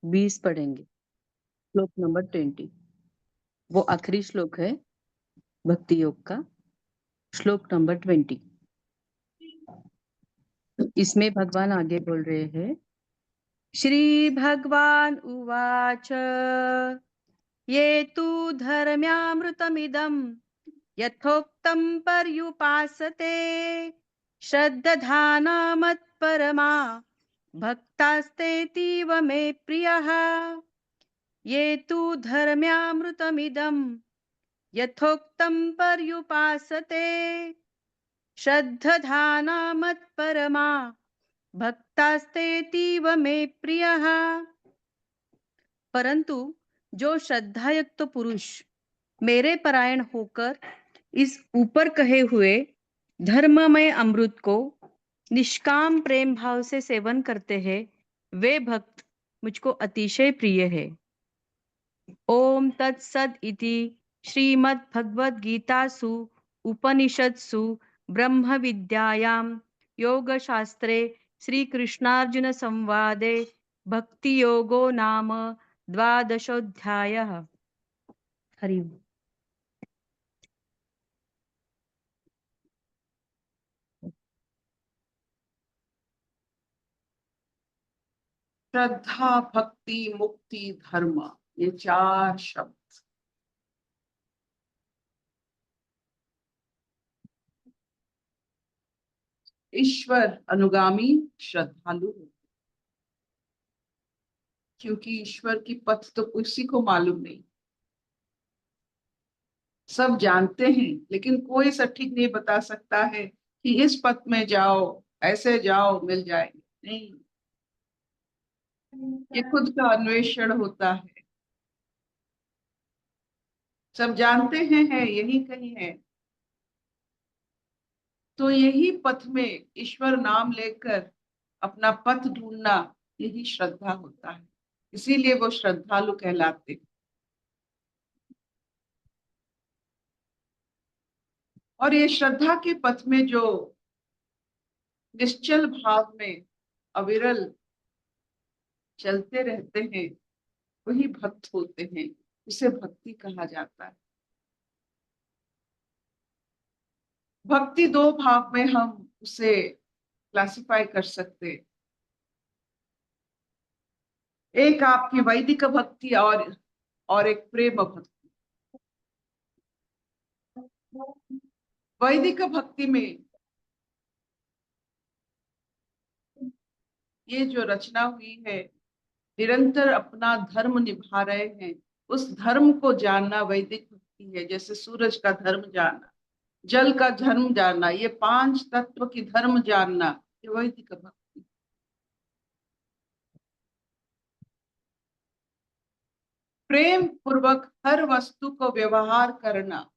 20 पढ़ेंगे, श्लोक नंबर 20। वो आखिरी श्लोक है भक्ति योग का, श्लोक नंबर 20। इसमें भगवान आगे बोल रहे हैं, श्री भगवान उवाच ये तु धर्म्यामृतमिदं यथोक्तं पर्युपासते श्रद्धाना मत्परमा भक्तास्तेतीव मे प्रियः। ये तु धर्म्यामृतमिदं यथोक्तं पर्युपासते श्रद्धाना मत्परमा भक्तास्तेतीव मे प्रियः। परंतु जो श्रद्धायुक्त पुरुष मेरे परायण होकर इस ऊपर कहे हुए धर्ममय अमृत को निष्काम प्रेम भाव से सेवन करते हैं, वे भक्त मुझको अतिशय प्रिय है। ओम तत्सद इति श्रीमद् भगवद गीतासु उपनिषत्सु ब्रह्म विद्यायां योग शास्त्रे श्री कृष्णार्जुन संवादे भक्ति योगो नाम द्वादशोऽध्यायः। हरि ओम। श्रद्धा, भक्ति, मुक्ति, धर्म, ये 4 शब्द ईश्वर अनुगामी श्रद्धालु होते, क्योंकि ईश्वर की पथ तो किसी को मालूम नहीं। सब जानते हैं लेकिन कोई सटीक नहीं बता सकता है कि इस पथ में जाओ, ऐसे जाओ, मिल जाएंगे। नहीं, ये खुद का अन्वेषण होता है। सब जानते हैं है यही कहीं है, तो यही पथ में ईश्वर नाम लेकर अपना पथ ढूंढना, यही श्रद्धा होता है। इसीलिए वो श्रद्धालु कहलाते। और ये श्रद्धा के पथ में जो निश्चल भाव में अविरल चलते रहते हैं, वही भक्त होते हैं। उसे भक्ति कहा जाता है। भक्ति 2 भाग में हम उसे क्लासिफाई कर सकते हैं। एक आपकी वैदिक भक्ति और एक प्रेम भक्ति। वैदिक भक्ति में ये जो रचना हुई है, निरंतर अपना धर्म निभा रहे हैं, उस धर्म को जानना वैदिक भक्ति है। जैसे सूरज का धर्म जानना, जल का धर्म जानना, ये 5 तत्व की धर्म जानना, ये वैदिक भक्ति। प्रेम पूर्वक हर वस्तु को व्यवहार करना,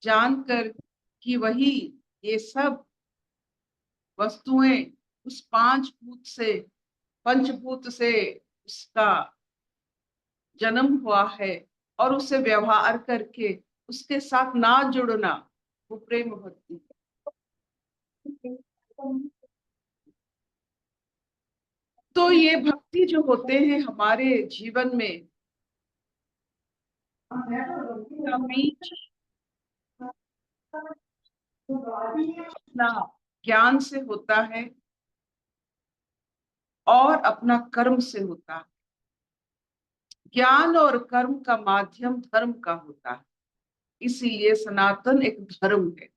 जानकर कि वही ये सब वस्तुएं उस 5 भूत से, पंचभूत से उसका जन्म हुआ है, और उसे व्यवहार करके उसके साथ ना जुड़ना, वो प्रेम भक्ति है। तो ये भक्ति जो होते हैं हमारे जीवन में, अपना ज्ञान से होता है और अपना कर्म से होता है। ज्ञान और कर्म का माध्यम धर्म का होता है। इसीलिए सनातन एक धर्म है।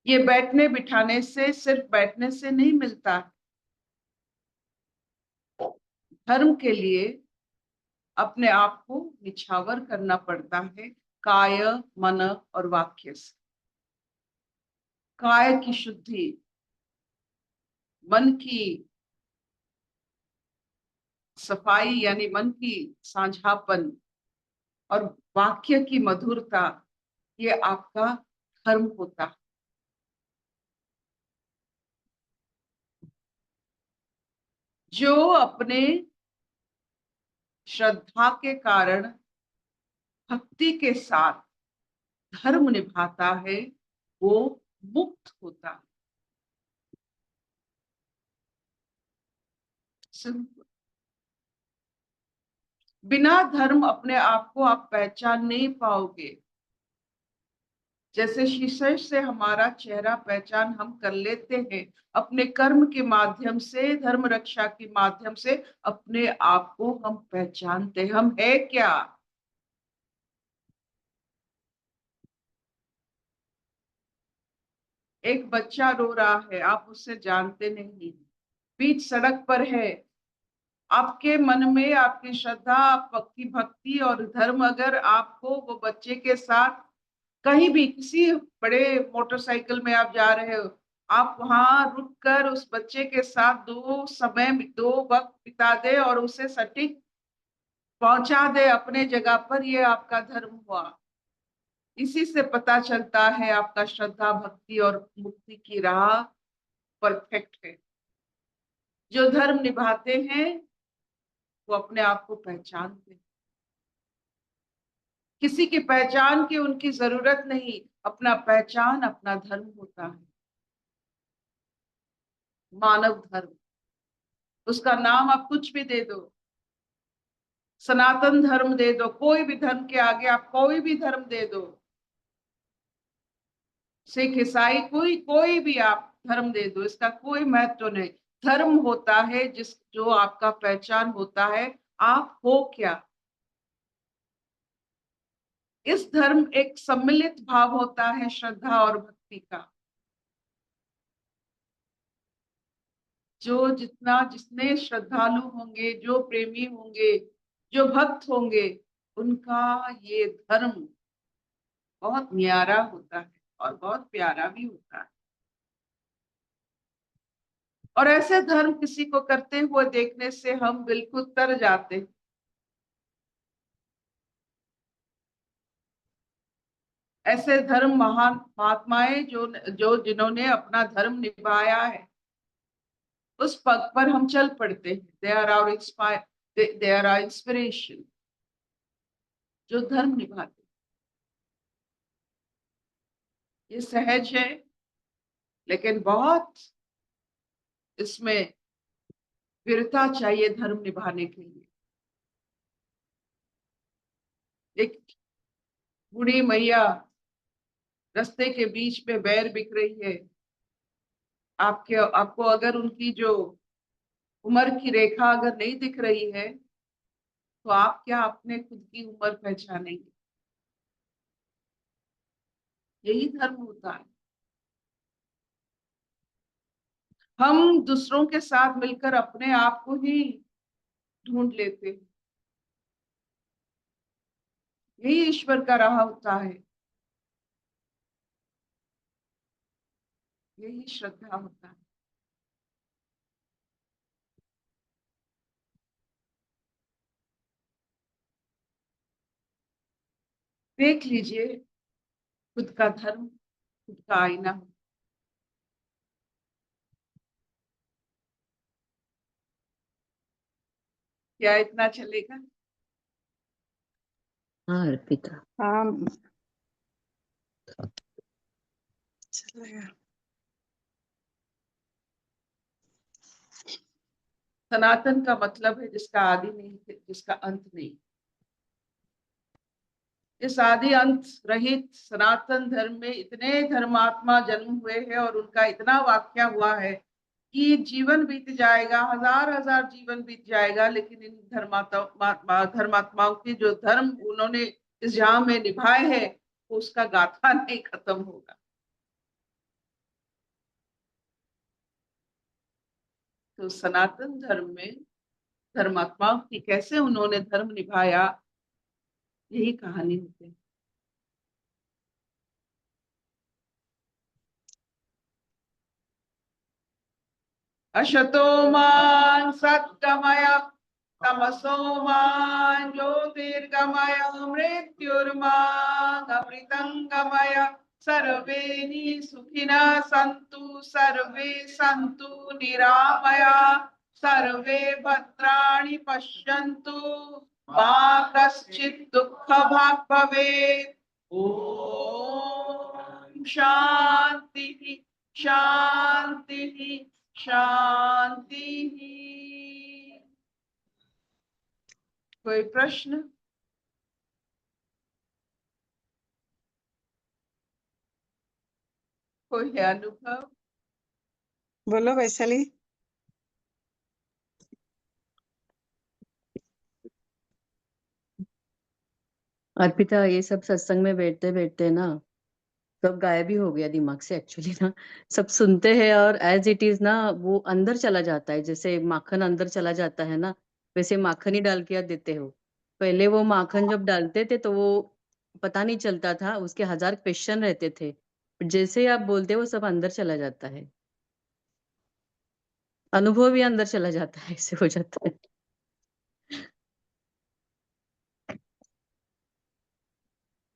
ये बैठने बिठाने से, सिर्फ बैठने से नहीं मिलता। धर्म के लिए अपने आप को निछावर करना पड़ता है, काय, मन और वाक्य से। काय की शुद्धि, मन की सफाई यानी मन की साझापन, और वाक्य की मधुरता, ये आपका धर्म होता है। जो अपने श्रद्धा के कारण भक्ति के साथ धर्म निभाता है, वो मुक्त होता है। सिंपल। बिना धर्म अपने आप को आप पहचान नहीं पाओगे। जैसे शीशे से हमारा चेहरा पहचान हम कर लेते हैं, अपने कर्म के माध्यम से, धर्म रक्षा के माध्यम से अपने आप को हम पहचानते हैं, हम है क्या। एक बच्चा रो रहा है, आप उससे जानते नहीं, बीच सड़क पर है, आपके मन में आपकी श्रद्धा, आपकी भक्ति और धर्म अगर आपको वो बच्चे के साथ कहीं भी किसी बड़े मोटरसाइकिल में आप जा रहे हो, आप वहां रुककर उस बच्चे के साथ दो वक्त बिता दे और उसे सटीक पहुंचा दे अपने जगह पर, ये आपका धर्म हुआ। इसी से पता चलता है आपका श्रद्धा, भक्ति और मुक्ति की राह परफेक्ट है। जो धर्म निभाते हैं वो अपने आप को पहचानते हैं, किसी की पहचान की उनकी जरूरत नहीं, अपना पहचान अपना धर्म होता है। मानव धर्म, उसका नाम आप कुछ भी दे दो, सनातन धर्म दे दो, कोई भी धर्म के आगे आप कोई भी धर्म दे दो, सिख ईसाई कोई कोई भी आप धर्म दे दो, इसका कोई महत्व नहीं। धर्म होता है जो आपका पहचान होता है, आप हो क्या। इस धर्म एक सम्मिलित भाव होता है श्रद्धा और भक्ति का। जितने श्रद्धालु होंगे, जो प्रेमी होंगे, जो भक्त होंगे, उनका ये धर्म बहुत न्यारा होता है और बहुत प्यारा भी होता है। और ऐसे धर्म किसी को करते हुए देखने से हम बिल्कुल तर जाते हैं। ऐसे धर्म महान महात्माएं जो जिन्होंने अपना धर्म निभाया है, उस पग पर हम चल पड़ते हैं। दे आर आवर इंस्पिरेशन, जो धर्म निभाते। ये सहज है, लेकिन बहुत इसमें वीरता चाहिए धर्म निभाने के लिए। एक बूढ़ी मैया रास्ते के बीच में बैर बिक रही है, आपको अगर उनकी जो उम्र की रेखा अगर नहीं दिख रही है, तो आप क्या अपने खुद की उम्र पहचानेंगे। यही धर्म होता है। हम दूसरों के साथ मिलकर अपने आप को ही ढूंढ लेते हैं। यही ईश्वर का राह होता है, यही श्रद्धा होता है। देख लीजिए, खुद का धर्म खुद का आईना हो। क्या इतना चलेगा? हाँ अर्पिता, हाँ चलेगा। सनातन का मतलब है जिसका आदि नहीं, जिसका अंत नहीं। इस आदि अंत रहित सनातन धर्म में इतने धर्मात्मा जन्म हुए हैं और उनका इतना वाक्या हुआ है कि जीवन बीत जाएगा, हजार हजार जीवन बीत जाएगा, लेकिन इन धर्मात्माओं की जो धर्म उन्होंने इस जहां में निभाए हैं, उसका गाथा नहीं खत्म होगा। तो सनातन धर्म में धर्मात्माओं की कैसे उन्होंने धर्म निभाया, यही कहानी होती है। अशतो मा सत्गमय तमसो मा ज्योतिर्गमय मृत्युर्मा अमृतंगमय। सर्वे सुखिनः सन्तु, सर्वे सन्तु निरामया, सर्वे भद्राणि पश्यन्तु, मा कश्चित् दुःखभाग् भवेत्। ओम शांति शांति शांति। कोई प्रश्न? कोई अनुभव? बोलो वैशाली। अर्पिता, ये सब सत्संग में बैठते बैठते ना सब गायब ही हो गया दिमाग से एक्चुअली ना। सब सुनते हैं और एज इट इज ना वो अंदर चला जाता है, जैसे माखन अंदर चला जाता है ना, वैसे माखन ही डाल के आप देते हो। पहले वो माखन जब डालते थे तो वो पता नहीं चलता था, उसके 1000 क्वेश्चन रहते थे। जैसे ही आप बोलते हो वो सब अंदर चला जाता है, अनुभव भी अंदर चला जाता है, ऐसे हो जाता है।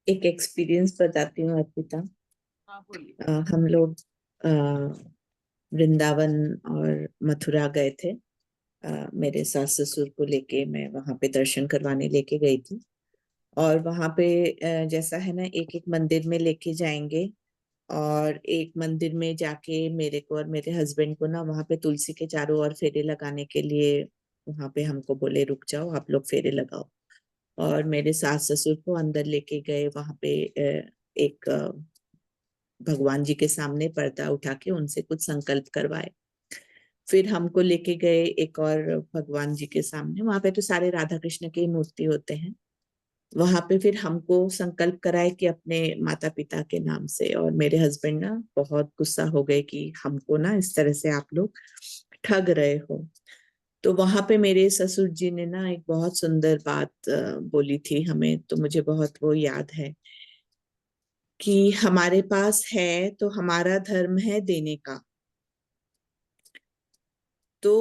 एक एक्सपीरियंस बताती हूँ अर्पिता। हाँ बोलिए। हम लोग वृंदावन और मथुरा गए थे। मेरे सास ससुर को लेके मैं वहां पे दर्शन करवाने लेके गई थी। और वहां पे जैसा है ना, एक एक मंदिर में लेके जाएंगे और एक मंदिर में जाके मेरे को और मेरे हस्बैंड को ना वहां पे तुलसी के चारों ओर फेरे लगाने के लिए वहां पे हमको बोले रुक जाओ, आप लोग फेरे लगाओ। और मेरे सास ससुर को अंदर लेके गए, वहां पे एक भगवान जी के सामने पर्दा उठा के उनसे कुछ संकल्प करवाए। फिर हमको लेके गए एक और भगवान जी के सामने, वहां पे तो सारे राधा कृष्ण की मूर्ति होते हैं। वहां पे फिर हमको संकल्प कराए कि अपने माता पिता के नाम से। और मेरे हस्बैंड ना बहुत गुस्सा हो गए कि हमको ना इस तरह से आप लोग ठग रहे हो। तो वहां पे मेरे ससुर जी ने ना एक बहुत सुंदर बात बोली थी हमें, तो मुझे बहुत वो याद है कि हमारे पास है तो हमारा धर्म है देने का। तो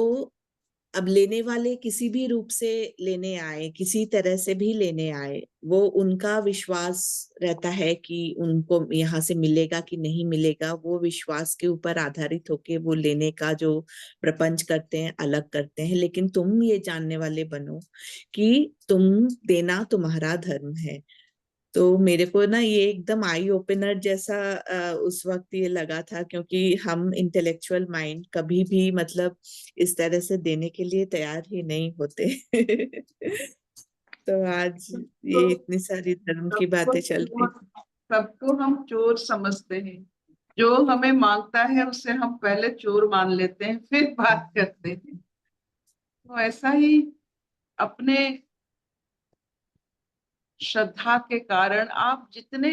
अब लेने वाले किसी भी रूप से लेने आए, किसी तरह से भी लेने आए, वो उनका विश्वास रहता है कि उनको यहाँ से मिलेगा कि नहीं मिलेगा। वो विश्वास के ऊपर आधारित होके वो लेने का जो प्रपंच करते हैं, अलग करते हैं। लेकिन तुम ये जानने वाले बनो कि तुम देना तुम्हारा धर्म है। तो मेरे को ना ये एकदम आई ओपनर जैसा उस वक्त ये लगा था, क्योंकि हम इंटेलेक्चुअल माइंड कभी भी मतलब इस तरह से देने के लिए तैयार ही नहीं होते। तो आज ये इतनी सारी धर्म की बातें चल रही। सबको हम चोर समझते हैं। जो हमें मांगता है उससे हम पहले चोर मान लेते हैं, फिर बात करते हैं। तो ऐसा ही अपने श्रद्धा के कारण आप जितने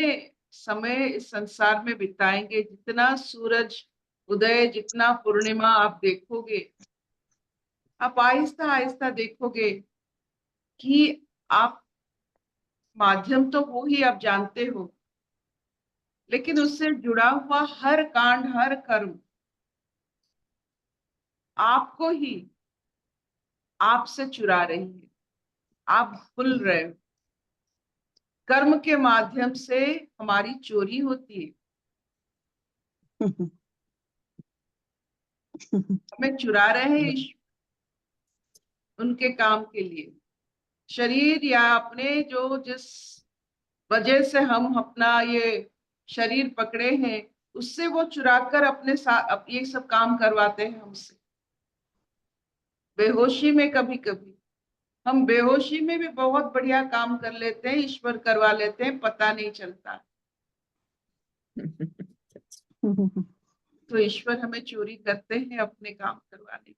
समय इस संसार में बिताएंगे, जितना सूरज उदय, जितना पूर्णिमा आप देखोगे, आप आहिस्ता आहिस्ता देखोगे कि आप माध्यम तो हो ही, आप जानते हो, लेकिन उससे जुड़ा हुआ हर कांड, हर कर्म आपको ही आपसे चुरा रही है। आप भूल रहे हो, कर्म के माध्यम से हमारी चोरी होती है। हमें चुरा रहे हैं ईश्वर उनके काम के लिए। शरीर या अपने जो जिस वजह से हम अपना ये शरीर पकड़े हैं, उससे वो चुराकर अपने साथ ये सब काम करवाते हैं हमसे। बेहोशी में कभी कभी हम बेहोशी में भी बहुत बढ़िया काम कर लेते हैं, ईश्वर करवा लेते हैं, पता नहीं चलता। तो ईश्वर हमें चोरी करते हैं अपने काम करवाने।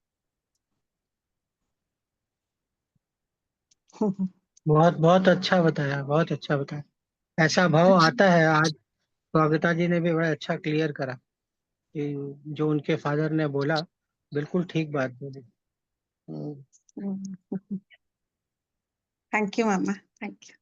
बहुत बहुत अच्छा बताया, बहुत अच्छा बताया। ऐसा भाव आता है आज। स्वागता जी ने भी बड़ा अच्छा क्लियर करा कि जो उनके फादर ने बोला बिल्कुल ठीक बात बोली। Thank you mama, thank you.